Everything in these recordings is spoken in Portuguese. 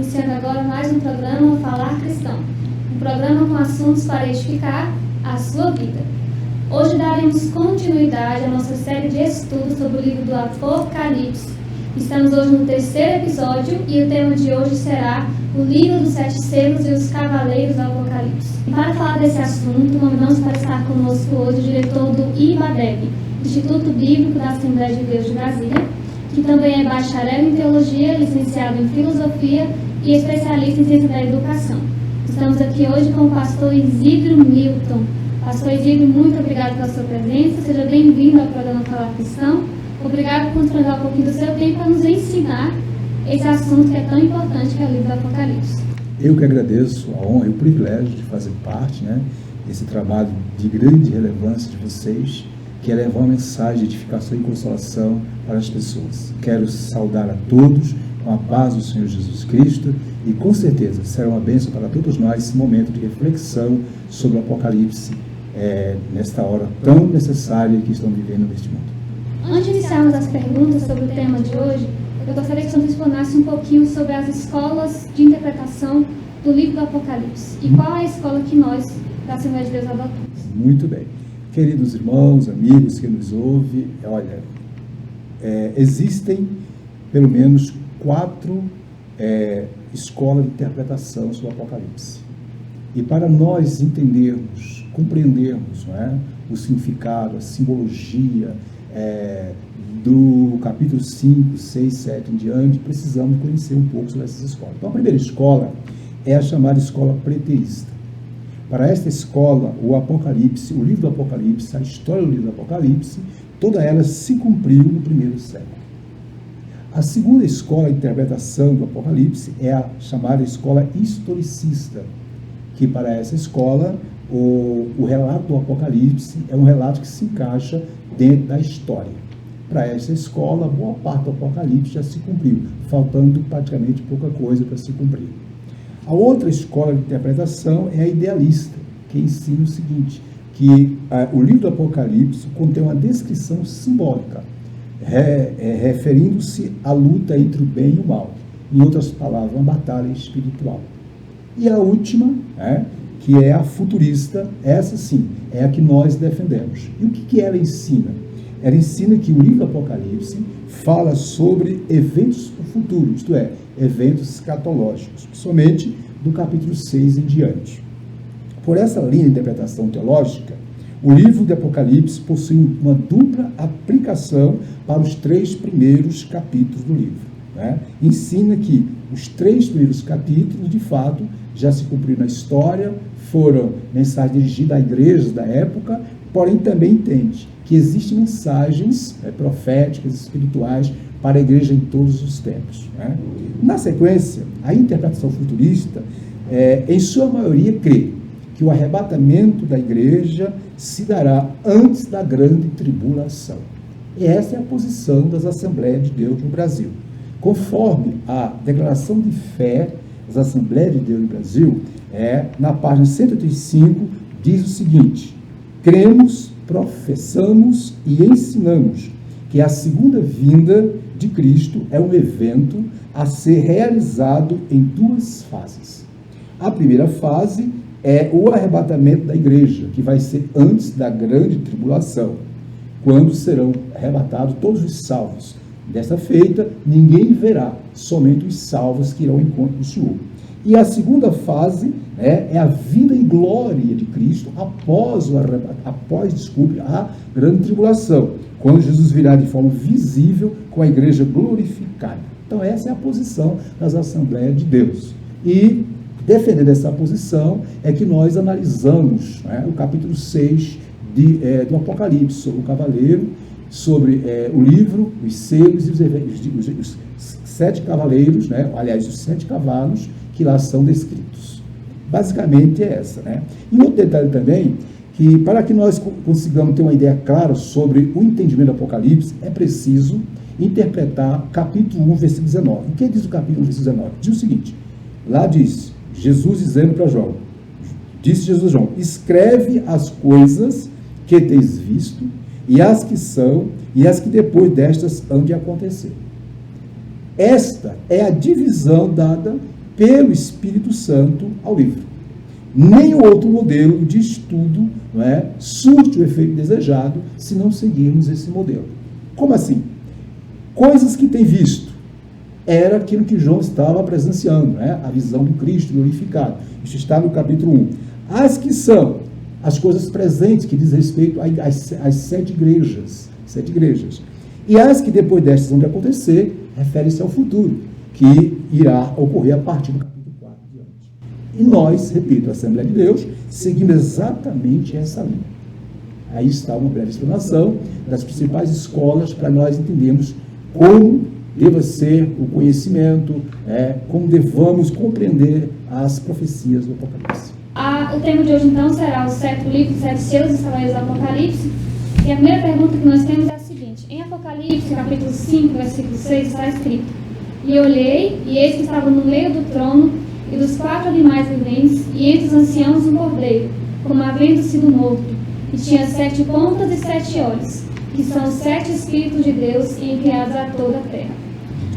iniciando agora mais um programa Falar Cristão, um programa com assuntos para edificar a sua vida. Hoje daremos continuidade à nossa série de estudos sobre o livro do Apocalipse. Estamos hoje no 3º episódio e o tema de hoje será o livro dos 7 selos e os cavaleiros do Apocalipse. E para falar desse assunto, convidamos para estar conosco hoje o diretor do IBADEB, Instituto Bíblico da Assembleia de Deus de Brasília, que também é bacharel em Teologia, licenciado em Filosofia e especialista em Ciência da Educação. Estamos aqui hoje com o pastor Isidro Milton. Pastor Isidro, muito obrigado pela sua presença. Seja bem-vindo ao programa Falar Cristão. Obrigado por nos dar um pouquinho do seu tempo para nos ensinar esse assunto que é tão importante, que é o livro do Apocalipse. Eu que agradeço a honra e o privilégio de fazer parte desse trabalho de grande relevância de vocês, que é levar uma mensagem de edificação e consolação para as pessoas. Quero saudar a todos com a paz do Senhor Jesus Cristo e com certeza será uma bênção para todos nós esse momento de reflexão sobre o Apocalipse, nesta hora tão necessária que estamos vivendo neste mundo. Antes de iniciarmos as perguntas sobre o tema de hoje, eu gostaria que você nos explanasse um pouquinho sobre as escolas de interpretação do livro do Apocalipse e qual é a escola que nós, da Assembleia de Deus, adotamos. Muito bem. Queridos irmãos, amigos que nos ouvem, olha, existem pelo menos 4 escolas de interpretação sobre o Apocalipse. E para nós entendermos, compreendermos o significado, a simbologia do capítulo 5, 6, 7 em diante, precisamos conhecer um pouco sobre essas escolas. Então, a primeira escola é a chamada escola preterista. Para esta escola, o Apocalipse, o livro do Apocalipse, a história do livro do Apocalipse, toda ela se cumpriu no primeiro século. A segunda escola de interpretação do Apocalipse é a chamada escola historicista, que para essa escola, o relato do Apocalipse é um relato que se encaixa dentro da história. Para essa escola, boa parte do Apocalipse já se cumpriu, faltando praticamente pouca coisa para se cumprir. A outra escola de interpretação é a idealista, que ensina o seguinte, que o livro do Apocalipse contém uma descrição simbólica, referindo-se à luta entre o bem e o mal. Em outras palavras, uma batalha espiritual. E a última, que é a futurista, essa sim, é a que nós defendemos. E o que ela ensina? Ela ensina que o livro do Apocalipse fala sobre eventos futuros, isto é, eventos escatológicos, somente do capítulo 6 em diante. Por essa linha de interpretação teológica, o livro de Apocalipse possui uma dupla aplicação para os 3 primeiros capítulos do livro. Ensina que os 3 primeiros capítulos, de fato, já se cumpriram na história, foram mensagens dirigidas à igreja da época, porém também entende que existem mensagens proféticas, espirituais, para a igreja em todos os tempos. Na sequência, a interpretação futurista, em sua maioria, crê que o arrebatamento da igreja se dará antes da grande tribulação. E essa é a posição das Assembleias de Deus no Brasil. Conforme a declaração de fé das Assembleias de Deus no Brasil, na página 185, diz o seguinte: cremos, professamos e ensinamos que a segunda vinda de Cristo é um evento a ser realizado em 2 fases. A primeira fase é o arrebatamento da igreja, que vai ser antes da grande tribulação, quando serão arrebatados todos os salvos. Dessa feita, ninguém verá, somente os salvos que irão ao encontro do Senhor. E a segunda fase é a vida em glória de Cristo após a grande tribulação, quando Jesus virá de forma visível com a igreja glorificada. Então essa é a posição das Assembleias de Deus. E defendendo essa posição é que nós analisamos o capítulo 6 do Apocalipse, sobre o cavaleiro, sobre o livro, os selos e os 7 cavaleiros, aliás, os 7 cavalos que lá são descritos. Basicamente é essa. E outro detalhe também, que para que nós consigamos ter uma ideia clara sobre o entendimento do Apocalipse, é preciso interpretar capítulo 1, versículo 19. O que diz o capítulo 1, versículo 19? Diz o seguinte, lá diz, Jesus dizendo para João, disse Jesus a João, escreve as coisas que tens visto, e as que são, e as que depois destas hão de acontecer. Esta é a divisão dada pelo Espírito Santo ao livro. Nenhum outro modelo de estudo, não é, surte o efeito desejado se não seguirmos esse modelo. Como assim? Coisas que tem visto. Era aquilo que João estava presenciando, né? A visão do Cristo glorificado. Isso está no capítulo 1. As que são as coisas presentes, que diz respeito às 7 igrejas. 7 igrejas. E as que depois destas vão acontecer, refere-se ao futuro, que irá ocorrer a partir do capítulo 4 diante. E nós, repito, a Assembleia de Deus, seguimos exatamente essa linha. Aí está uma breve explanação das principais escolas para nós entendermos como deva ser o conhecimento, como devamos compreender as profecias do Apocalipse. O tema de hoje, então, será o livro, 7 selos e cavaleiros do Apocalipse. E a primeira pergunta que nós temos é a seguinte: em Apocalipse, capítulo 5, versículo 6, está escrito: E olhei, e eis que estava no meio do trono e dos 4 animais viventes, e entre os anciãos um cordeiro, como havendo sido morto, e tinha 7 pontas e 7 olhos, que são os 7 Espíritos de Deus enviados a toda a terra.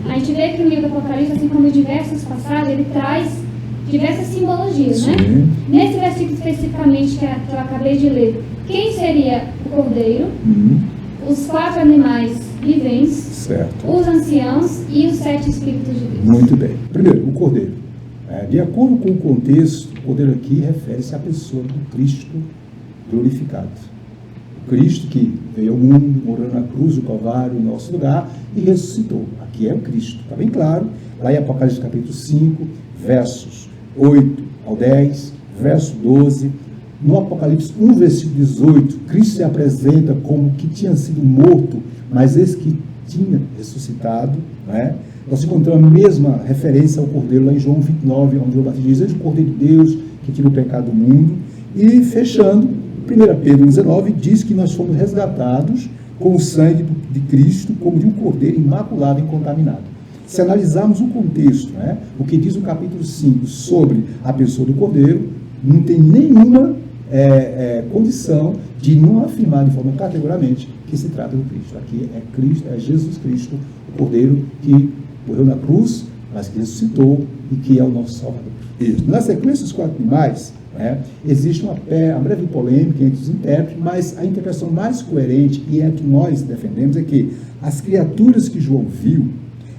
A gente vê que o livro do Apocalipse, assim como em diversas passagens, ele traz diversas simbologias, né? Nesse versículo especificamente que eu acabei de ler, quem seria o cordeiro, os 4 animais viventes, certo, os anciãos e os 7 Espíritos de Deus? Muito bem. Primeiro, o cordeiro. De acordo com o contexto, o cordeiro aqui refere-se à pessoa do Cristo glorificado. Cristo que veio ao mundo, morou na cruz do Calvário, em nosso lugar, e ressuscitou. Aqui é o Cristo. Está bem claro. Lá em Apocalipse capítulo 5, versos 8 ao 10, verso 12. No Apocalipse 1, versículo 18, Cristo se apresenta como que tinha sido morto, mas esse que tinha ressuscitado. Né? Nós encontramos a mesma referência ao Cordeiro lá em João 29, onde o Batista diz: "Eis o Cordeiro de Deus que tira o pecado do mundo." E fechando, 1 Pedro 19 diz que nós fomos resgatados com o sangue de Cristo, como de um cordeiro imaculado e incontaminado. Se analisarmos o contexto, né, o que diz o capítulo 5 sobre a pessoa do cordeiro, não tem nenhuma condição de não afirmar de forma categoricamente que se trata do Cristo. Aqui é Cristo, é Jesus Cristo, o cordeiro que morreu na cruz, mas que ressuscitou e que é o nosso Salvador. Isso. Na sequência dos 4 animais, existe uma breve polêmica entre os intérpretes, mas a interpretação mais coerente, e é a que nós defendemos, é que as criaturas que João viu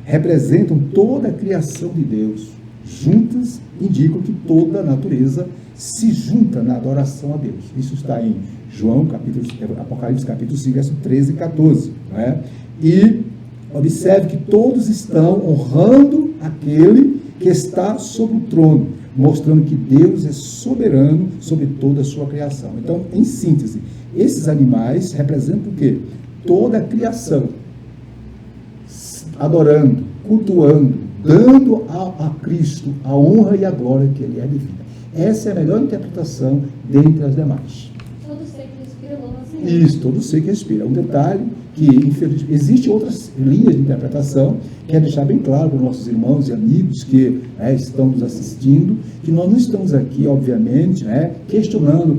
representam toda a criação de Deus. Juntas indicam que toda a natureza se junta na adoração a Deus. Isso está em Apocalipse capítulo 5, verso 13 e 14. E observe que todos estão honrando aquele que está sobre o trono, mostrando que Deus é soberano sobre toda a sua criação. Então, em síntese, esses animais representam o quê? Toda a criação, adorando, cultuando, dando a Cristo a honra e a glória que Ele é devida. Essa é a melhor interpretação dentre as demais. Todo ser que respira louva ao Senhor. Isso, todo ser que respira. Um detalhe que, infelizmente, existem outras linhas de interpretação. Quero deixar bem claro para os nossos irmãos e amigos que estão nos assistindo, que nós não estamos aqui, obviamente, questionando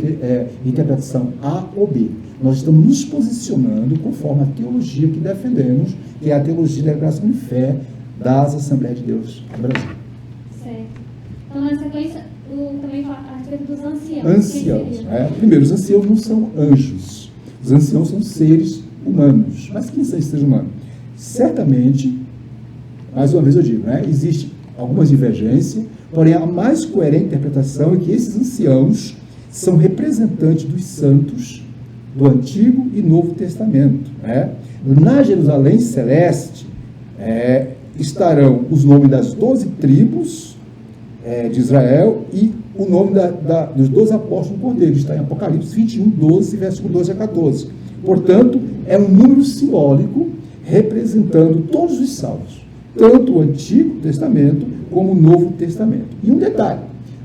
interpretação A ou B. Nós estamos nos posicionando conforme a teologia que defendemos, que é a teologia da revelação de fé das Assembleias de Deus do Brasil. Certo. Então, na sequência, também fala a respeito dos anciãos. Anciãos. Primeiro, os anciãos não são anjos. Os anciãos são seres humanos. Mas quem são esses seres humanos? Certamente, mais uma vez eu digo, existe algumas divergências, porém a mais coerente interpretação é que esses anciãos são representantes dos santos do Antigo e Novo Testamento. Na Jerusalém Celeste estarão os nomes das 12 tribos de Israel e o nome dos 12 apóstolos do Cordeiro. Está em Apocalipse 21, 12, versículo 12 a 14. Portanto, é um número simbólico representando todos os salvos, tanto o Antigo Testamento como o Novo Testamento. E um detalhe,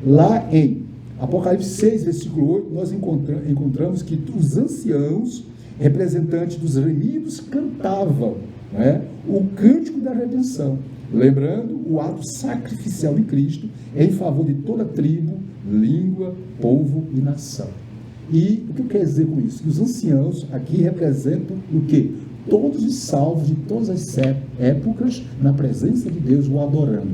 lá em Apocalipse 6, versículo 8, nós encontramos que os anciãos, representantes dos remidos, cantavam o cântico da redenção, lembrando o ato sacrificial de Cristo em favor de toda tribo, língua, povo e nação. E o que quer dizer com isso? Que os anciãos aqui representam o quê? Todos os salvos de todas as épocas na presença de Deus o adorando.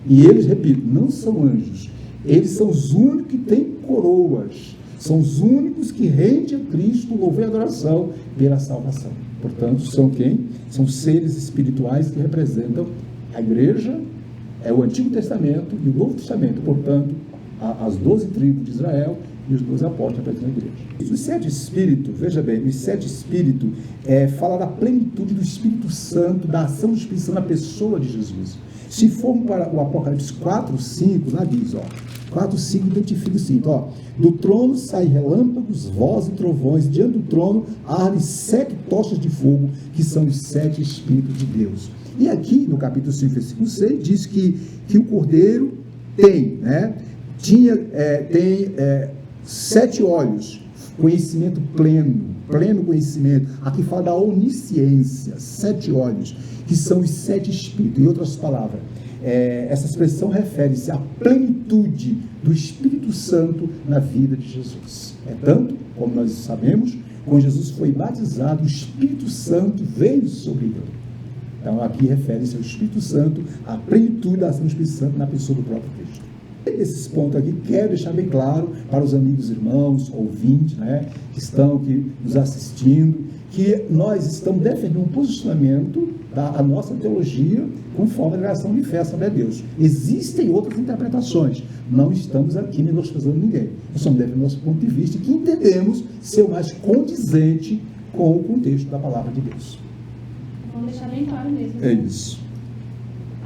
E eles, repito, não são anjos. Eles são os únicos que têm coroas. São os únicos que rendem a Cristo louvor e adoração pela salvação. Portanto, são quem? São seres espirituais que representam a igreja, o Antigo Testamento e o Novo Testamento. Portanto, as 12 tribos de Israel e os 12 apóstolos representam a igreja. Os 7 espíritos, veja bem, os 7 espíritos fala da plenitude do Espírito Santo, da ação do Espírito Santo na pessoa de Jesus. Se formos para o Apocalipse 4, 5, lá diz, 4, 5 identifica o seguinte, do trono saem relâmpagos, vozes e trovões, diante do trono ardem 7 tochas de fogo, que são os 7 Espíritos de Deus. E aqui, no capítulo 5, versículo 6, diz que o Cordeiro tem 7 olhos, conhecimento pleno conhecimento. Aqui fala da onisciência, 7 olhos, que são os 7 Espíritos. Em outras palavras, essa expressão refere-se à plenitude do Espírito Santo na vida de Jesus. Tanto, como nós sabemos, quando Jesus foi batizado, o Espírito Santo veio sobre ele. Então, aqui refere-se ao Espírito Santo, à plenitude da ação do Espírito Santo na pessoa do próprio Cristo. Esses pontos aqui, quero deixar bem claro para os amigos, irmãos, ouvintes, que estão aqui nos assistindo, que nós estamos defendendo um posicionamento da nossa teologia conforme a declaração de fé sobre a Deus. Existem outras interpretações. Não estamos aqui menosprezando ninguém. Nós estamos defendendo nosso ponto de vista, que entendemos ser o mais condizente com o contexto da palavra de Deus. Vamos deixar bem claro mesmo. É isso.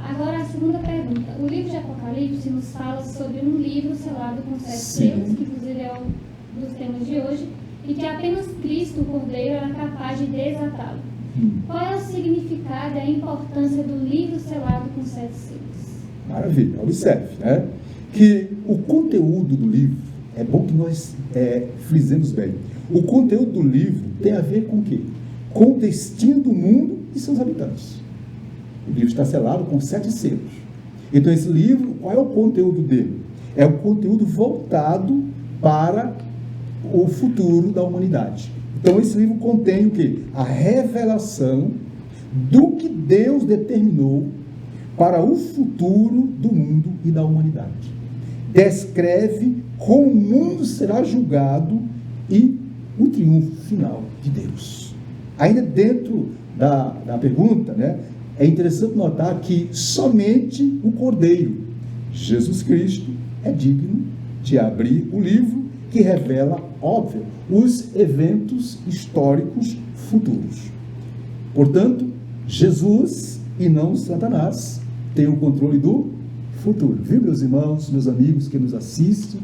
Agora, a segunda pergunta. O livro de Apocalipse nos fala sobre um livro selado com 7 selos, que inclusive é um dos temas de hoje, e que apenas Cristo, o Cordeiro, era capaz de desatá-lo. Qual é o significado e a importância do livro selado com 7 selos? Maravilha. Observe, que o conteúdo do livro, é bom que nós frisemos bem, o conteúdo do livro tem a ver com o quê? Com o destino do mundo e seus habitantes. O livro está selado com 7 selos. Então, esse livro, qual é o conteúdo dele? É o conteúdo voltado para o futuro da humanidade. Então, esse livro contém o quê? A revelação do que Deus determinou para o futuro do mundo e da humanidade. Descreve como o mundo será julgado e o triunfo final de Deus. Ainda dentro da pergunta, é interessante notar que somente o Cordeiro, Jesus Cristo, é digno de abrir o livro que revela, óbvio, os eventos históricos futuros. Portanto, Jesus e não Satanás têm o controle do futuro. Viu, meus irmãos, meus amigos que nos assistem?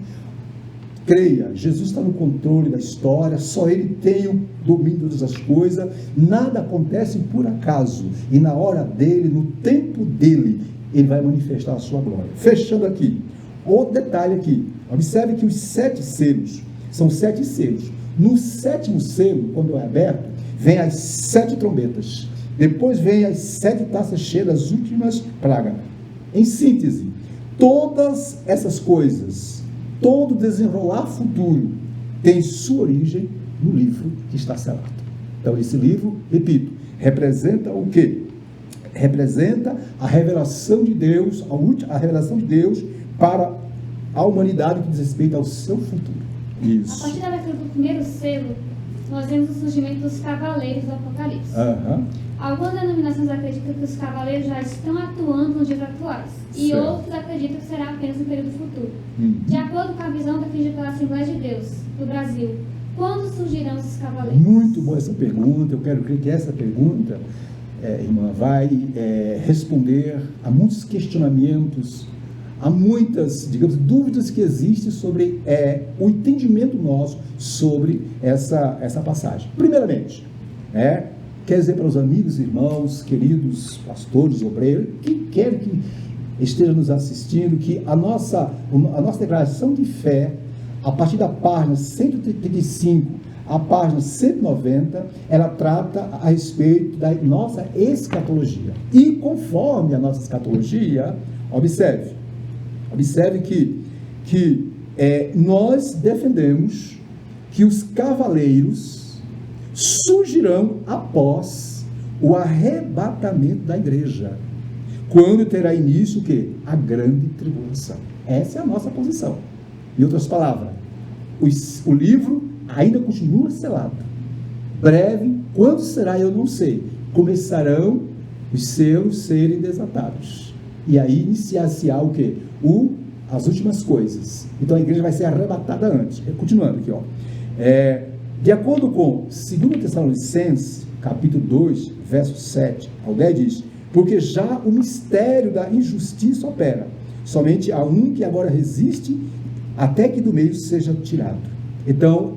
Creia, Jesus está no controle da história, só Ele tem o domínio de todas as coisas, nada acontece por acaso, e na hora dele, no tempo dele, Ele vai manifestar a sua glória. Fechando aqui, outro detalhe aqui, observe que os 7 selos, são 7 selos, no 7º selo, quando é aberto, vem as 7 trombetas, depois vem as 7 taças cheias das últimas pragas. Em síntese, todas essas coisas, todo desenrolar futuro tem sua origem no livro que está selado. Então, esse livro, repito, representa o quê? Representa a revelação de Deus, a revelação de Deus para a humanidade que diz respeito ao seu futuro. Isso. A partir da abertura do primeiro selo, nós vemos o surgimento dos cavaleiros do Apocalipse. Algumas denominações acreditam que os cavaleiros já estão atuando nos dias atuais, e outros acreditam que será apenas no período futuro. De acordo com a visão defendida pela Assembleia de Deus do Brasil, quando surgirão esses cavaleiros? Muito boa essa pergunta. Eu quero crer que essa pergunta, irmã, vai responder a muitos questionamentos, a muitas, digamos, dúvidas que existem sobre o entendimento nosso sobre essa passagem. Primeiramente, quer dizer para os amigos, irmãos, queridos pastores, obreiros, quem quer que esteja nos assistindo, que a nossa declaração de fé, a partir da página 135 à página 190, ela trata a respeito da nossa escatologia. E conforme a nossa escatologia, observe que nós defendemos que os cavaleiros surgirão após o arrebatamento da igreja. Quando terá início o quê? A grande tribulação. Essa é a nossa posição. Em outras palavras, o livro ainda continua selado. Breve, quando será eu não sei, começarão os selos serem desatados. E aí iniciar-se-á o quê? As últimas coisas. Então a igreja vai ser arrebatada antes. Continuando aqui, ó. De acordo com 2 Tessalonicenses, capítulo 2, verso 7 ao 10, diz: porque já o mistério da injustiça opera. Somente há um que agora resiste até que do meio seja tirado. Então,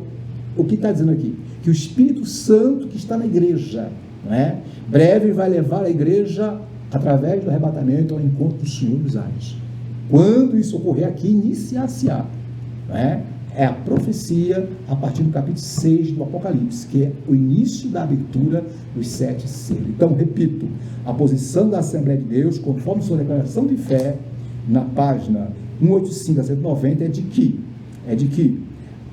o que está dizendo aqui? Que o Espírito Santo que está na igreja, não é? Breve vai levar a igreja, através do arrebatamento, ao encontro do Senhor dos ares. Quando isso ocorrer aqui, iniciar-se-á, não é? É a profecia a partir do capítulo 6 do Apocalipse, que é o início da abertura dos 7 selos. Então, repito, a posição da Assembleia de Deus, conforme sua declaração de fé, na página 185 a 190, é de que,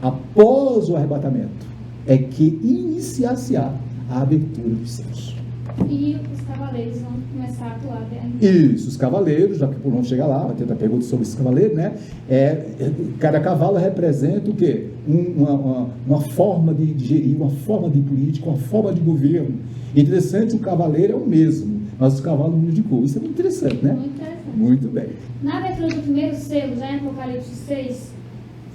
após o arrebatamento, é que iniciar-se-á a abertura dos céus. E os cavaleiros vão começar a atuar. Isso, os cavaleiros, já que por não chegar lá, vai ter outra pergunta sobre esses cavaleiros, né? Cada cavalo representa o quê? Uma forma de gerir, uma forma de política, uma forma de governo. Interessante, o cavaleiro é o mesmo, mas os cavalos mudam de cor. Isso é muito interessante, né? Muito interessante. Muito bem. Na abertura do primeiro selo, já em Apocalipse 6,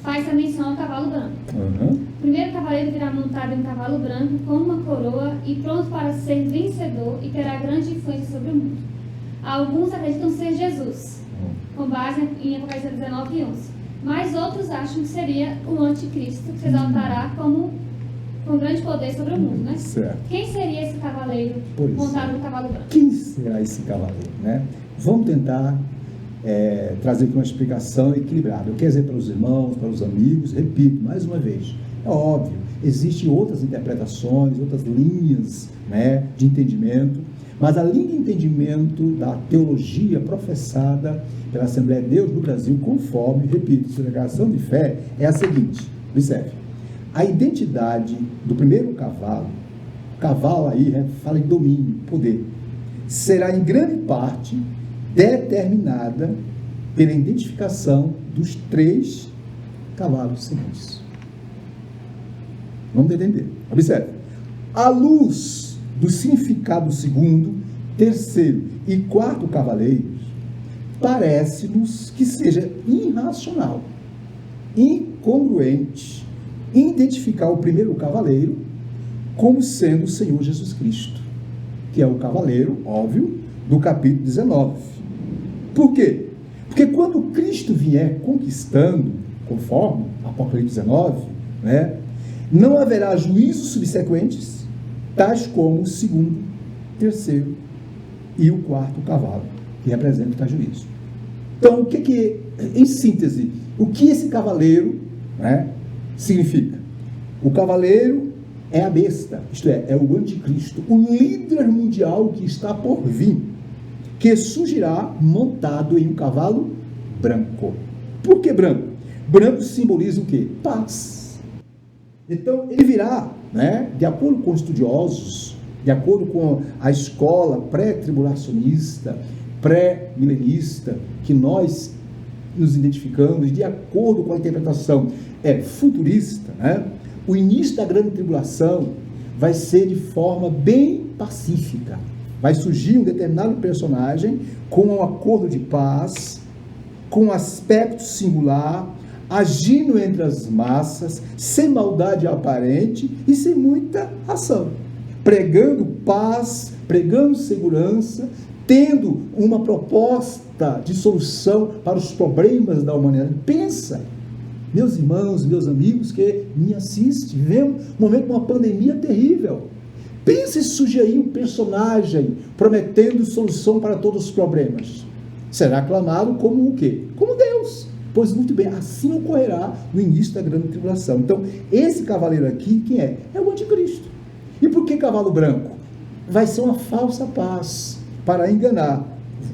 faz a menção ao cavalo branco. Uhum. O primeiro cavaleiro virá montado em um cavalo branco, com uma coroa e pronto para ser vencedor, e terá grande influência sobre o mundo. Alguns acreditam ser Jesus, com base em Apocalipse 19 e 11. Mas outros acham que seria o anticristo, que se exaltará com grande poder sobre o mundo, né? Certo. Quem seria esse cavaleiro montado no cavalo branco? Quem será esse cavaleiro, né? Vamos tentar trazer aqui uma explicação equilibrada. Eu quero dizer para os irmãos, para os amigos, repito, mais uma vez, é óbvio, existem outras interpretações, outras linhas, né, de entendimento, mas a linha de entendimento da teologia professada pela Assembleia de Deus no Brasil, conforme, repito, sua declaração de fé, é a seguinte: observe, a identidade do primeiro cavalo aí fala em domínio, poder, será em grande parte determinada pela identificação dos 3 cavalos seguintes. Vamos entender. Observe. À luz do significado do segundo, terceiro e quarto cavaleiros, parece-nos que seja irracional, incongruente, identificar o primeiro cavaleiro como sendo o Senhor Jesus Cristo, que é o cavaleiro, óbvio, do capítulo 19. Por quê? Porque quando Cristo vier conquistando, conforme Apocalipse 19, né, não haverá juízos subsequentes, tais como o segundo, terceiro e o quarto cavalo, que representa o juízo. Então, o que, em síntese, o que esse cavaleiro, né, significa? O cavaleiro é a besta, isto é o anticristo, o líder mundial que está por vir, que surgirá montado em um cavalo branco. Por que branco? Branco simboliza o quê? Paz. Então, ele virá, né, de acordo com estudiosos, de acordo com a escola pré-tribulacionista, pré-milenista, que nós nos identificamos, de acordo com a interpretação futurista, né, o início da grande tribulação vai ser de forma bem pacífica. Vai surgir um determinado personagem com um acordo de paz, com um aspecto singular, agindo entre as massas, sem maldade aparente e sem muita ação, pregando paz, pregando segurança, tendo uma proposta de solução para os problemas da humanidade. Pensa, meus irmãos, meus amigos que me assistem, vivemos um momento de uma pandemia terrível. Pense se surgir aí um personagem prometendo solução para todos os problemas. Será aclamado como o quê? Como Deus. Pois muito bem, assim ocorrerá no início da grande tribulação. Então, esse cavaleiro aqui, quem é? É o anticristo. E por que cavalo branco? Vai ser uma falsa paz, para enganar.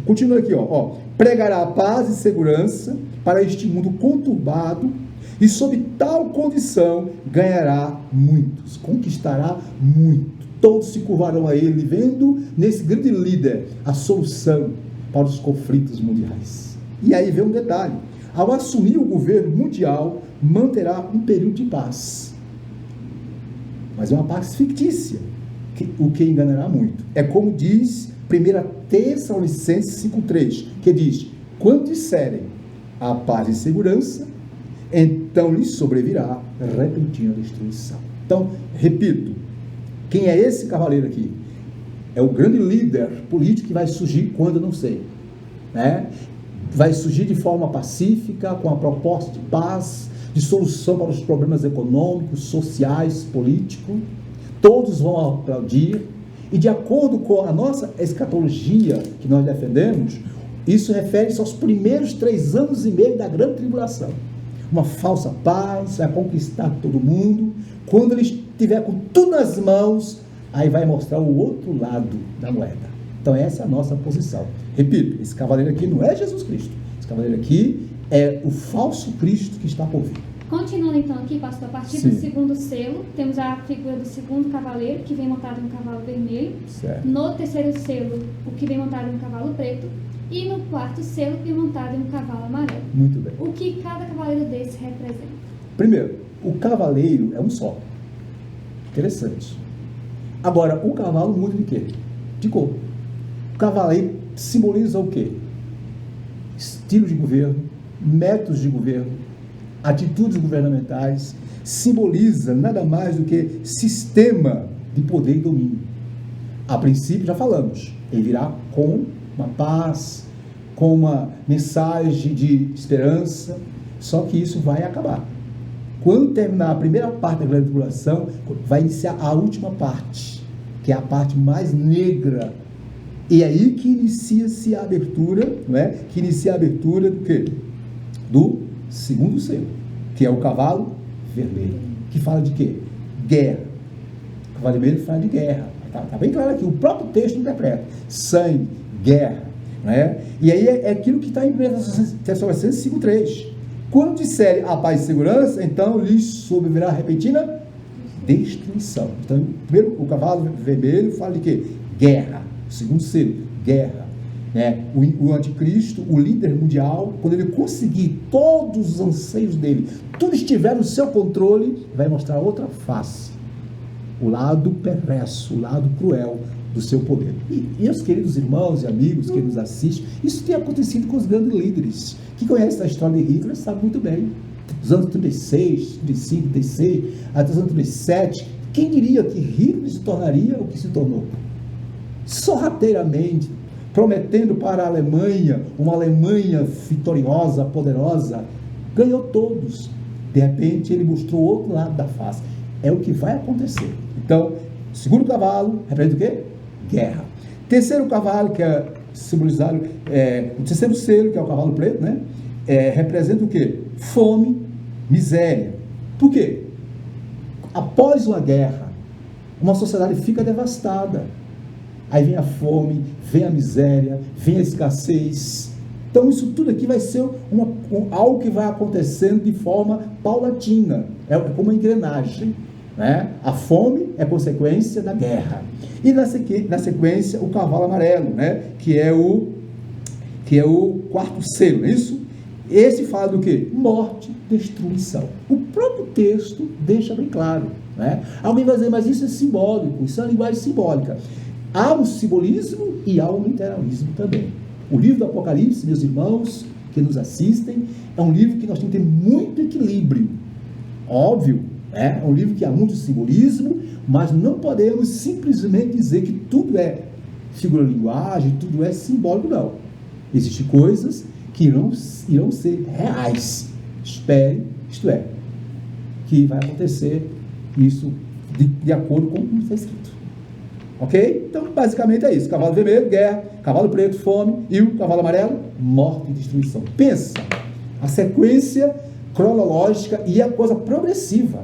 Continua aqui, ó. Pregará paz e segurança para este mundo conturbado, e sob tal condição ganhará muitos, conquistará muito. Todos se curvarão a ele, vendo nesse grande líder a solução para os conflitos mundiais. E aí vem um detalhe: ao assumir o governo mundial, manterá um período de paz. Mas é uma paz fictícia, o que enganará muito. É como diz 1 Tessalonicenses 5,3, que diz: quando disserem a paz e segurança, então lhes sobrevirá repentina destruição. Então, repito, quem é esse cavaleiro aqui? É o grande líder político que vai surgir quando eu não sei, né? Vai surgir de forma pacífica, com a proposta de paz, de solução para os problemas econômicos, sociais, políticos. Todos vão aplaudir, e de acordo com a nossa escatologia que nós defendemos, isso refere-se aos primeiros 3 anos e meio da grande tribulação. Uma falsa paz, vai conquistar todo mundo. Quando ele estiver com tudo nas mãos, aí vai mostrar o outro lado da moeda. Então essa é a nossa posição. Repito, esse cavaleiro aqui não é Jesus Cristo. Esse cavaleiro aqui é o falso Cristo que está por vir. Continuando então aqui, pastor, a partir do segundo selo, temos a figura do segundo cavaleiro, que vem montado em um cavalo vermelho. Certo. No terceiro selo, o que vem montado em um cavalo preto. E no quarto selo, que vem montado em um cavalo amarelo. Muito bem. O que cada cavaleiro desse representa? Primeiro, o cavaleiro é um só. Interessante. Agora, o cavalo muda de quê? De cor. O cavaleiro simboliza o quê? Estilo de governo, métodos de governo, atitudes governamentais. Simboliza nada mais do que sistema de poder e domínio. A princípio, já falamos, ele virá com uma paz, com uma mensagem de esperança, só que isso vai acabar. Quando terminar a primeira parte da grande tribulação, vai iniciar a última parte, que é a parte mais negra. E é aí que inicia-se a abertura, não é? Que inicia a abertura do quê? Do segundo selo, que é o cavalo vermelho, que fala de quê? Guerra. O cavalo vermelho fala de guerra. Está bem claro aqui, o próprio texto interpreta. Sangue, guerra, né? E aí é aquilo que está em 1 Tessalonicenses 5,3. Quando disserem a paz e segurança, então lhes sobrevirá repentina destruição. Então, primeiro, o cavalo vermelho fala de quê? Guerra. O segundo selo, guerra. Né? O anticristo, o líder mundial, quando ele conseguir todos os anseios dele, tudo estiver no seu controle, vai mostrar outra face. O lado perverso, o lado cruel do seu poder. E os queridos irmãos e amigos que nos assistem, isso tem acontecido com os grandes líderes. Quem conhece a história de Hitler sabe muito bem. Dos anos 36, 35, 36, até os anos 37, quem diria que Hitler se tornaria o que se tornou? Sorrateiramente, prometendo para a Alemanha, uma Alemanha vitoriosa, poderosa, ganhou todos. De repente, ele mostrou o outro lado da face. É o que vai acontecer. Então, segundo cavalo, representa o quê? Guerra. Terceiro cavalo, que é simbolizado, o terceiro selo, que é o cavalo preto, né? Representa o quê? Fome, miséria. Por quê? Após uma guerra, uma sociedade fica devastada. Aí vem a fome, vem a miséria, vem a escassez. Então isso tudo aqui vai ser algo que vai acontecendo de forma paulatina. É como uma engrenagem, né? A fome é consequência da guerra. E na sequência o cavalo amarelo, né? Que é o quarto selo, não é isso? Esse fala do quê? Morte, destruição. O próprio texto deixa bem claro, né? Alguém vai dizer, mas isso é simbólico, isso é uma linguagem simbólica. Há um simbolismo e há um literalismo também. O livro do Apocalipse, meus irmãos que nos assistem, é um livro que nós temos que ter muito equilíbrio. Óbvio, é um livro que há muito simbolismo, mas não podemos simplesmente dizer que tudo é figura de linguagem, tudo é simbólico, não. Existem coisas que irão ser reais. Espere, isto é, que vai acontecer isso de acordo com o que está escrito. Ok? Então, basicamente é isso. Cavalo vermelho, guerra. Cavalo preto, fome. E o cavalo amarelo, morte e destruição. Pensa, a sequência cronológica e a coisa progressiva.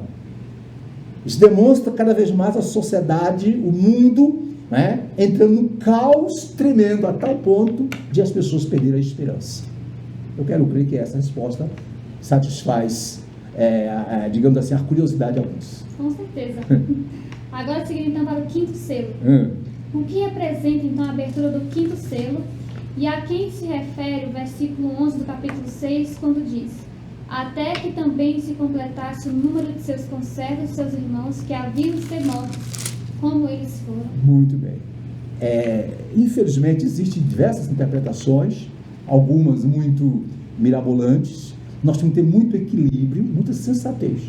Isso demonstra cada vez mais a sociedade, o mundo, né, entrando num caos tremendo a tal ponto de as pessoas perderem a esperança. Eu quero crer que essa resposta satisfaz, digamos assim, a curiosidade de alguns. Com certeza. Agora, seguindo então para o quinto selo. O que representa então a abertura do quinto selo E a quem se refere o versículo 11 do capítulo 6, quando diz: até que também se completasse o número de seus conservos e seus irmãos que haviam de ser mortos, como eles foram. Muito bem. Infelizmente, existem diversas interpretações, algumas muito mirabolantes. Nós temos que ter muito equilíbrio, muita sensatez.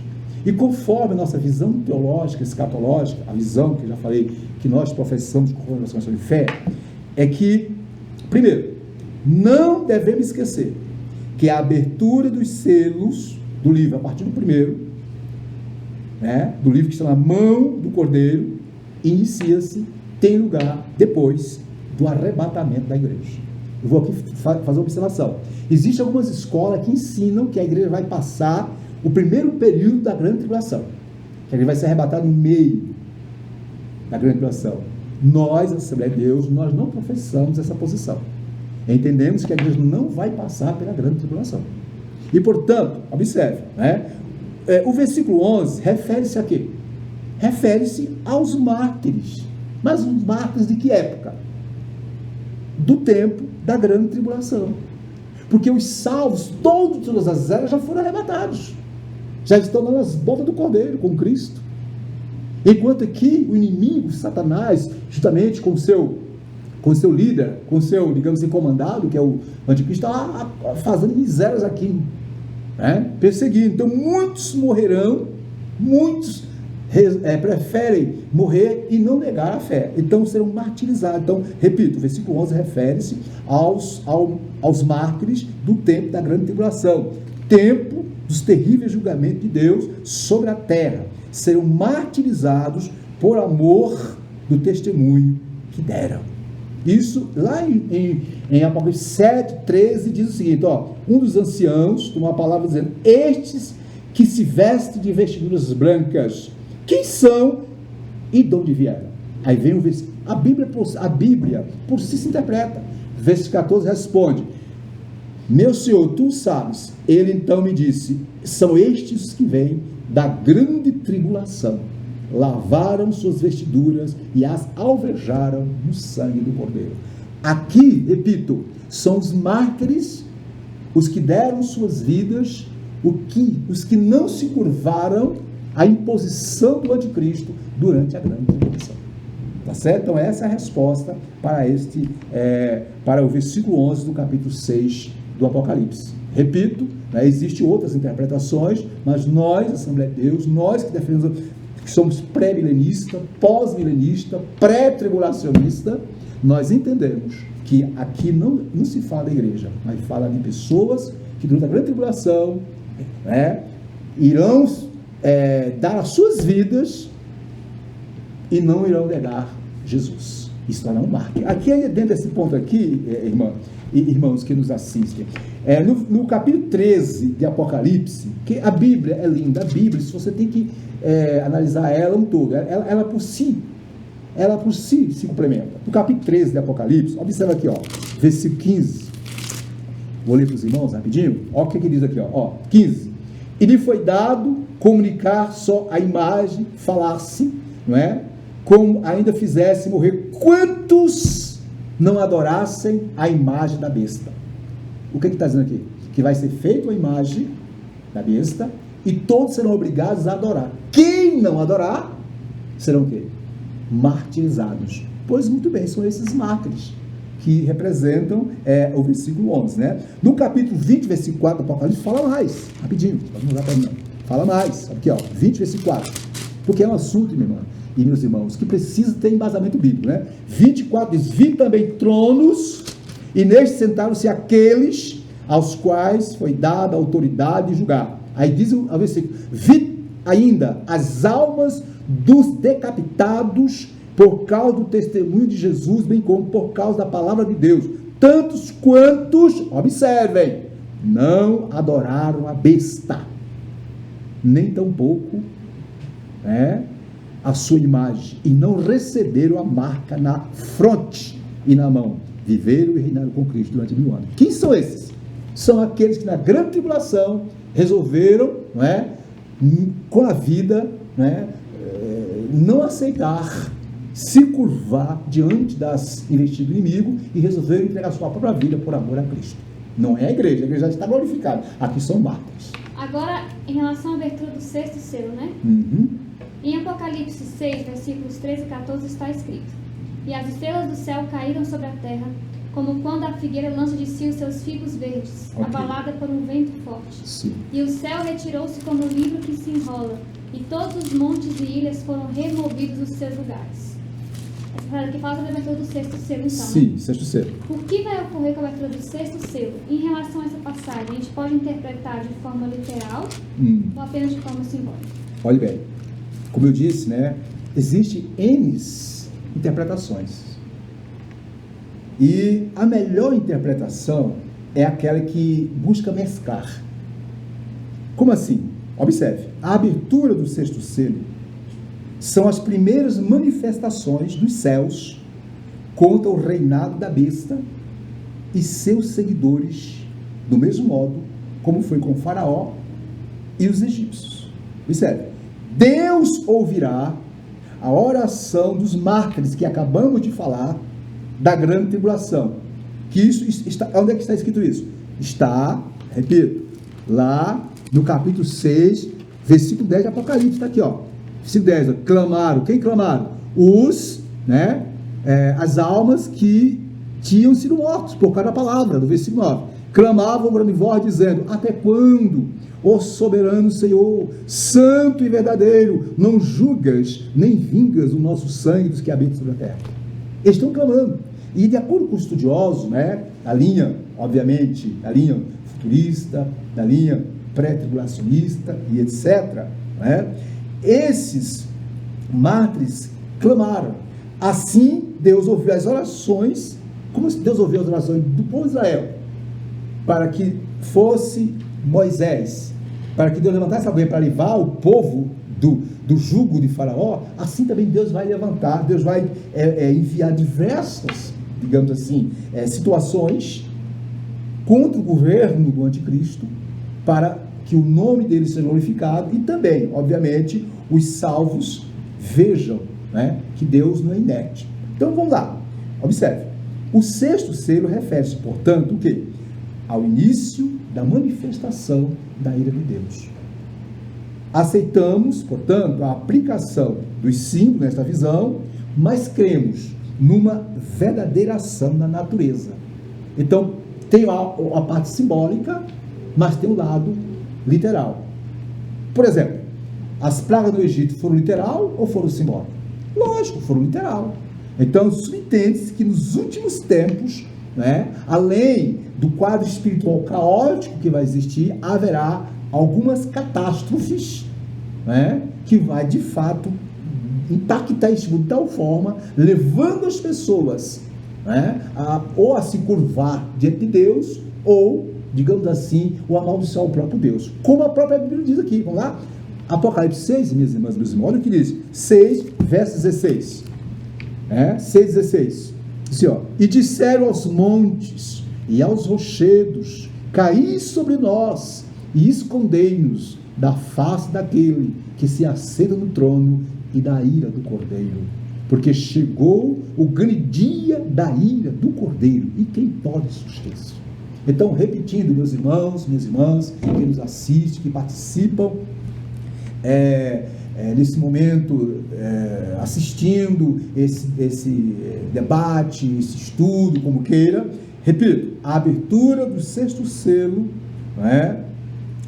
E conforme a nossa visão teológica, escatológica, a visão que eu já falei, que nós professamos conforme a nossa questão de fé, é que, primeiro, não devemos esquecer que a abertura dos selos do livro, a partir do primeiro, do livro que está na mão do Cordeiro, inicia-se, tem lugar depois do arrebatamento da igreja. Eu vou aqui fazer uma observação. Existem algumas escolas que ensinam que a igreja vai passar o primeiro período da grande tribulação, que a igreja vai ser arrebatada no meio da grande tribulação. Nós, a Assembleia de Deus, nós não professamos essa posição. Entendemos que a igreja não vai passar pela grande tribulação. E, portanto, observe, o versículo 11 refere-se a quê? Refere-se aos mártires. Mas os mártires de que época? Do tempo da grande tribulação. Porque os salvos, todas as eras, já foram arrebatados. Já estão lá nas botas do Cordeiro, com Cristo. Enquanto aqui, o inimigo, Satanás, justamente com o seu líder, com o seu, digamos assim, comandado, que é o anticristo, está fazendo misérias aqui, perseguindo. Então, muitos morrerão, muitos preferem morrer e não negar a fé. Então, serão martirizados. Então, repito, o versículo 11 refere-se aos mártires do tempo da grande tribulação. Tempo dos terríveis julgamentos de Deus sobre a terra. Serão martirizados por amor do testemunho que deram. Isso, lá em Apocalipse 7, 13, diz o seguinte, um dos anciãos, com uma palavra dizendo, estes que se vestem de vestiduras brancas, quem são e de onde vieram? Aí vem o versículo, a Bíblia por si se interpreta. Versículo 14 responde, meu Senhor, tu sabes. Ele então me disse, são estes que vêm da grande tribulação, lavaram suas vestiduras e as alvejaram no sangue do Cordeiro. Aqui, repito, são os mártires, os que deram suas vidas, os que não se curvaram à imposição do anticristo durante a grande tribulação. Tá certo? Então essa é a resposta para o versículo 11 do capítulo 6 do Apocalipse. Repito, existem outras interpretações, mas nós, Assembleia de Deus, nós que defendemos, que somos pré-milenista, pós-milenista, pré-tribulacionista, nós entendemos que aqui não se fala da igreja, mas fala de pessoas que durante a grande tribulação irão dar as suas vidas e não irão negar Jesus. Isso está um marco. Aqui, dentro desse ponto aqui, irmãos que nos assistem, no capítulo 13 de Apocalipse, que a Bíblia é linda, a Bíblia, se você tem que analisar ela um todo, ela por si se complementa. No capítulo 13 de Apocalipse, observa aqui, versículo 15, vou ler para os irmãos rapidinho, o que diz aqui, 15, e lhe foi dado comunicar só a imagem, falasse, não é? Como ainda fizesse morrer quantos não adorassem a imagem da besta. O que está dizendo aqui? Que vai ser feita a imagem da besta e todos serão obrigados a adorar. Quem não adorar, serão o quê? Martirizados. Pois muito bem, são esses mártires que representam o versículo 11, né? No capítulo 20, versículo 4 do Apocalipse, fala mais, rapidinho, pode mudar para mim, fala mais, aqui 20, versículo 4, porque é um assunto, meu irmão e meus irmãos, que precisa ter embasamento bíblico, né? 24 diz, vi também tronos, e nestes sentaram-se aqueles aos quais foi dada a autoridade de julgar. Aí diz o versículo, vi ainda as almas dos decapitados por causa do testemunho de Jesus, bem como por causa da palavra de Deus, tantos quantos, observem, não adoraram a besta, nem tampouco a sua imagem, e não receberam a marca na fronte e na mão, viveram e reinaram com Cristo durante 1000 anos. Quem são esses? São aqueles que na grande tribulação resolveram, com a vida, não aceitar se curvar diante das investidas do inimigo e resolveram entregar sua própria vida por amor a Cristo. Não é a igreja já está glorificada. Aqui são mártires. Agora, em relação à abertura do 6º selo, né? Em Apocalipse 6, versículos 13 e 14 está escrito: E as estrelas do céu caíram sobre a terra, como quando a figueira lança de si os seus figos verdes, abalada por um vento forte. Sim. E o céu retirou-se como um livro que se enrola, e todos os montes e ilhas foram removidos dos seus lugares. Essa frase aqui fala sobre a abertura do 6º selo, então. Sim, 6º selo. O que vai ocorrer com a abertura do 6º selo? Em relação a essa passagem, a gente pode interpretar de forma literal ou apenas de forma simbólica? Olha bem, como eu disse, né, existem N interpretações. E a melhor interpretação é aquela que busca mesclar. Como assim? Observe, a abertura do 6º selo são as primeiras manifestações dos céus contra o reinado da besta e seus seguidores, do mesmo modo como foi com Faraó e os egípcios. Observe, Deus ouvirá a oração dos mártires que acabamos de falar da grande tribulação. Que isso está, onde é que está escrito isso? Está, repito, lá no capítulo 6, versículo 10 de Apocalipse, está aqui, ó. Versículo 10, ó, clamaram, quem clamaram? As almas que tinham sido mortos por causa da palavra, do versículo 9. Clamavam grande voz dizendo: até quando, ó soberano Senhor, santo e verdadeiro, não julgas nem vingas o nosso sangue dos que habitam sobre a terra? Eles estão clamando. E de acordo com os estudiosos, né, a linha, obviamente, a linha futurista, da linha pré-tribulacionista e etc., né, esses mártires clamaram. Assim, Deus ouviu as orações, como Deus ouviu as orações do povo de Israel, para que fosse Moisés, para que Deus levantasse alguém para livrar o povo do jugo de Faraó. Assim também Deus vai levantar, Deus vai enviar diversas, digamos assim, situações contra o governo do anticristo, para que o nome dele seja glorificado e também, obviamente, os salvos vejam, né, que Deus não é inerte. Então vamos lá, observe. O 6º selo refere-se, portanto, o quê? Ao início da manifestação da ira de Deus. Aceitamos, portanto, a aplicação dos símbolos nesta visão, mas cremos numa verdadeira ação da natureza. Então, tem a parte simbólica, mas tem o lado literal. Por exemplo, as pragas do Egito foram literal ou foram simbólicas? Lógico, foram literal. Então, subentende-se que nos últimos tempos, né, além do quadro espiritual caótico que vai existir, haverá algumas catástrofes, né, que vai de fato impactar isso de tal forma, levando as pessoas, né, ou a se curvar diante de Deus, ou, digamos assim, o amaldiçoar o próprio Deus. Como a própria Bíblia diz aqui, vamos lá? Apocalipse 6, minhas irmãs, meus irmãos, olha o que diz, 6, verso 16. 6,16. Diz, ó, e disseram aos montes e aos rochedos: caí sobre nós e escondei-nos da face daquele que se assenta no trono e da ira do Cordeiro, porque chegou o grande dia da ira do Cordeiro, e quem pode suster-se? Então, repetindo, meus irmãos, minhas irmãs, que nos assistem, que participam nesse momento, assistindo esse debate, esse estudo, como queira, repito, a abertura do 6º selo,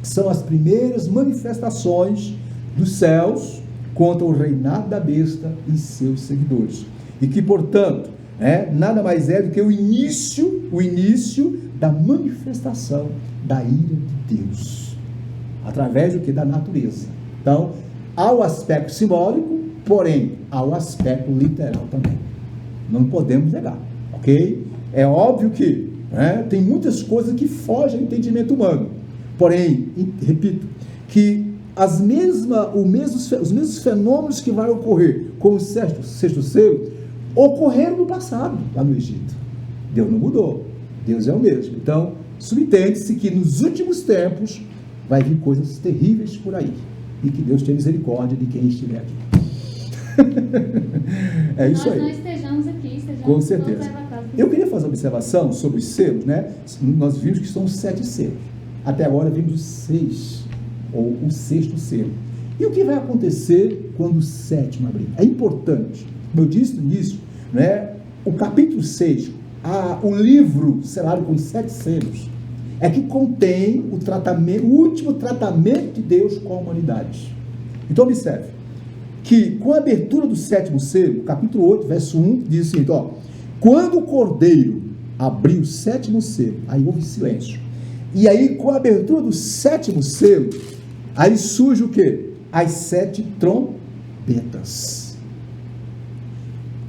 são as primeiras manifestações dos céus contra o reinado da besta e seus seguidores. E que, portanto, nada mais é do que o início da manifestação da ira de Deus, através do que? Da natureza. Então, há o aspecto simbólico, porém, há o aspecto literal também. Não podemos negar, ok? É óbvio que tem muitas coisas que fogem ao entendimento humano. Porém, repito, que os mesmos fenômenos que vão ocorrer com o 6º selo ocorreram no passado, lá no Egito. Deus não mudou, Deus é o mesmo. Então, subentende-se que nos últimos tempos vai vir coisas terríveis por aí, e que Deus tenha misericórdia de quem estiver aqui. É isso aí. Nós não estejamos aqui, estejamos Com certeza. todos arrebatados. Eu queria fazer uma observação sobre os selos, né? Nós vimos que são 7 selos. Até agora vimos os 6, ou o 6º selo. E o que vai acontecer quando o 7º abrir? É importante. Como eu disse no início, né? O capítulo 6, o livro selado com os 7 selos, é que contém o último tratamento de Deus com a humanidade. Então observe que com a abertura do 7º selo, capítulo 8, verso 1, diz o seguinte, quando o Cordeiro abriu o 7º selo, aí houve silêncio. E aí, com a abertura do 7º selo, aí surge o quê? As 7 trombetas.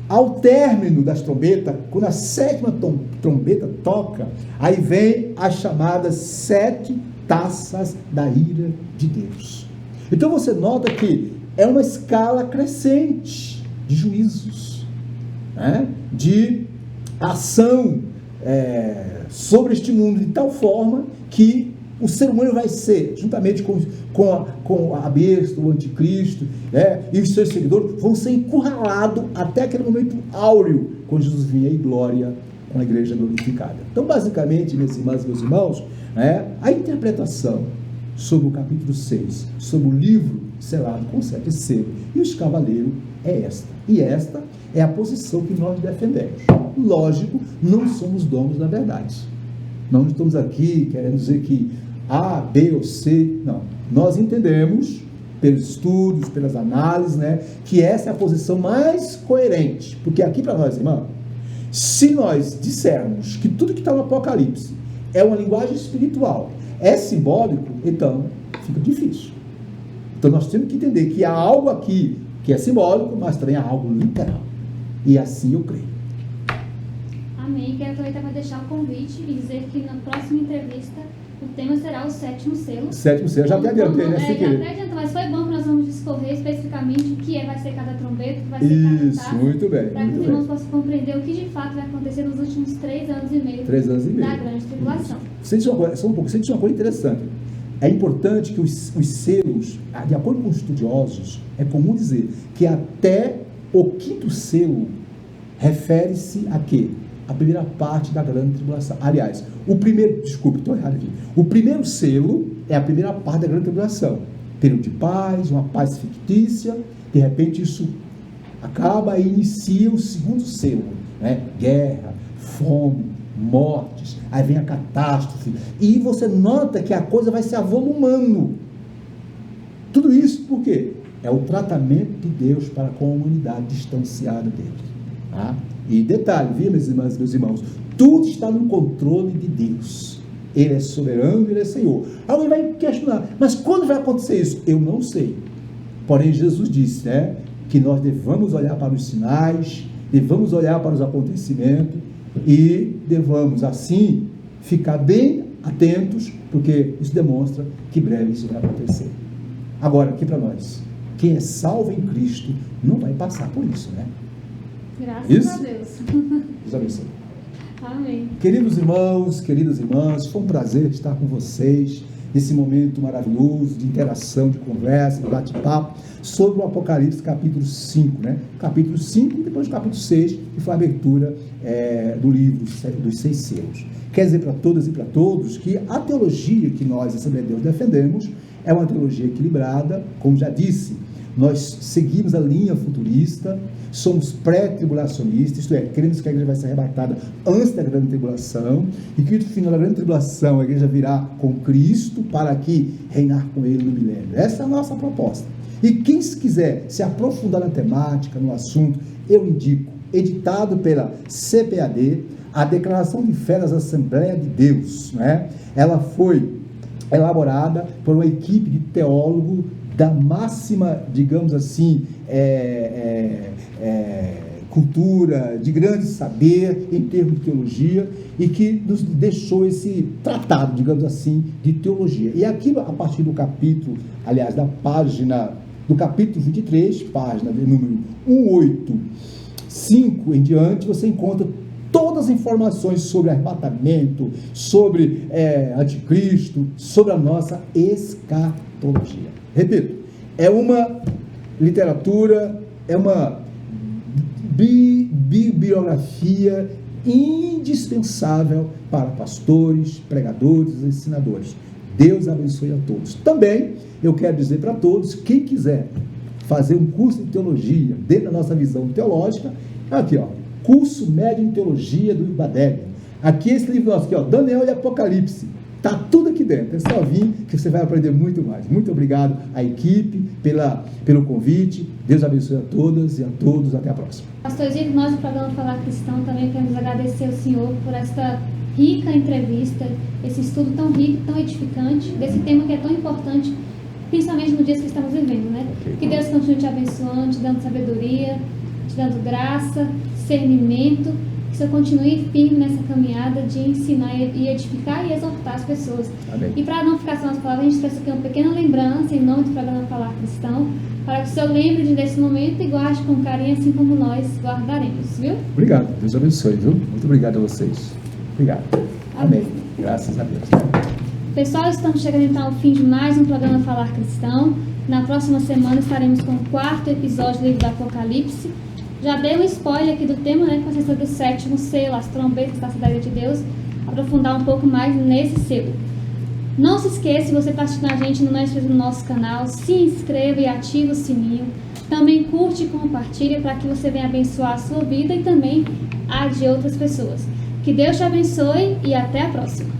Ao término das trombetas, quando a 7ª trombeta toca, aí vem as chamadas 7 taças da ira de Deus. Então você nota que é uma escala crescente de juízos, né? De ação sobre este mundo, de tal forma que o ser humano vai ser, juntamente com a besta, o anticristo, e os seus seguidores, vão ser encurralados até aquele momento áureo, quando Jesus vier em glória com a igreja glorificada. Então, basicamente, minhas irmãs e meus irmãos, a interpretação sobre o capítulo 6, sobre o livro selado com 7 selos e os cavaleiros é esta. E esta é a posição que nós defendemos. Lógico, não somos donos da verdade. Não estamos aqui querendo dizer que A, B ou C, não. Nós entendemos, pelos estudos, pelas análises, que essa é a posição mais coerente. Porque aqui para nós, irmão, se nós dissermos que tudo que está no Apocalipse é uma linguagem espiritual, é simbólico, então fica difícil. Então nós temos que entender que há algo aqui que é simbólico, mas também há algo literal. E assim eu creio. Amém. Quero aproveitar para deixar o convite e dizer que na próxima entrevista o tema será o 7º selo. O 7º selo, já até adiantei, né? Já até adiantei, mas foi bom que nós vamos discorrer especificamente o que vai ser cada trombeta, o que vai ser cada taça. Muito bem. Para que os irmãos possam compreender o que de fato vai acontecer nos últimos 3 anos e meio. 3 anos e meio. Da grande tribulação. Sente uma coisa interessante. É importante que os selos, de acordo com os estudiosos, é comum dizer que até o 5º selo refere-se a quê? A primeira parte da grande tribulação. Aliás, estou errado aqui. O primeiro selo é a primeira parte da grande tribulação. Período de paz, uma paz fictícia, de repente isso acaba e inicia o 2º selo, guerra, fome, mortes, aí vem a catástrofe, e você nota que a coisa vai se avolumando. Tudo isso por quê? É o tratamento de Deus para com a humanidade distanciada dele. Tá? E detalhe, viu, minhas irmãs e meus irmãos, tudo está no controle de Deus. Ele é soberano, Ele é Senhor. Alguém vai questionar, mas quando vai acontecer isso? Eu não sei. Porém, Jesus disse, que nós devamos olhar para os sinais, devamos olhar para os acontecimentos e devamos, assim, ficar bem atentos, porque isso demonstra que breve isso vai acontecer. Agora, aqui para nós, quem é salvo em Cristo não vai passar por isso, Graças a Deus. Deus abençoe. Amém. Queridos irmãos, queridas irmãs, foi um prazer estar com vocês nesse momento maravilhoso de interação, de conversa, de bate-papo sobre o Apocalipse capítulo 5, Capítulo 5 e depois o capítulo 6, que foi a abertura do livro dos 6 selos. Quer dizer para todas e para todos que a teologia que nós, Assembleia de Deus, defendemos é uma teologia equilibrada, como já disse. Nós seguimos a linha futurista, somos pré-tribulacionistas, isto é, queremos que a igreja vai ser arrebatada antes da grande tribulação, e que no final da grande tribulação a igreja virá com Cristo para aqui reinar com Ele no milênio. Essa é a nossa proposta. E quem quiser se aprofundar na temática, no assunto, eu indico, editado pela CPAD, a Declaração de Fé das Assembleias de Deus. Ela foi elaborada por uma equipe de teólogos da máxima, digamos assim, cultura, de grande saber em termos de teologia, e que nos deixou esse tratado, digamos assim, de teologia. E aqui, a partir do capítulo, aliás, do capítulo 23, página de número 185 em diante, você encontra todas as informações sobre arrebatamento, sobre anticristo, sobre a nossa escatologia. Repito, é uma literatura uma bibliografia indispensável para pastores, pregadores e ensinadores. Deus abençoe a todos. Também eu quero dizer para todos, quem quiser fazer um curso de teologia dentro da nossa visão teológica, aqui ó, curso médio em teologia do IBADEG. Aqui esse livro nosso aqui, ó, Daniel e Apocalipse. Tá tudo aqui dentro, é só vir que você vai aprender muito mais. Muito obrigado à equipe pelo convite. Deus abençoe a todas e a todos. Até a próxima. Pastor Zico, nós do programa Falar Cristão também queremos agradecer ao senhor por esta rica entrevista, esse estudo tão rico, tão edificante, desse tema que é tão importante, principalmente nos dias que estamos vivendo, né? Que Deus continue te abençoando, te dando sabedoria, te dando graça, discernimento, que você continue firme nessa caminhada de ensinar e edificar e exortar as pessoas. Amém. E para não ficar só nas palavras, a gente trouxe aqui uma pequena lembrança em nome do programa Falar Cristão, para que o senhor lembre desse momento e guarde com carinho, assim como nós guardaremos, viu? Obrigado, Deus abençoe, viu? Muito obrigado a vocês. Obrigado. Amém. Graças a Deus. Pessoal, estamos chegando então ao fim de mais um programa Falar Cristão. Na próxima semana estaremos com o 4º episódio do livro do Apocalipse. Já dei um spoiler aqui do tema, né, que vai ser sobre o 7º selo, as trombetas da cidade de Deus, aprofundar um pouco mais nesse selo. Não se esqueça, se você está assistindo a gente, não é inscrito no nosso canal, se inscreva e ative o sininho. Também curte e compartilha para que você venha abençoar a sua vida e também a de outras pessoas. Que Deus te abençoe e até a próxima.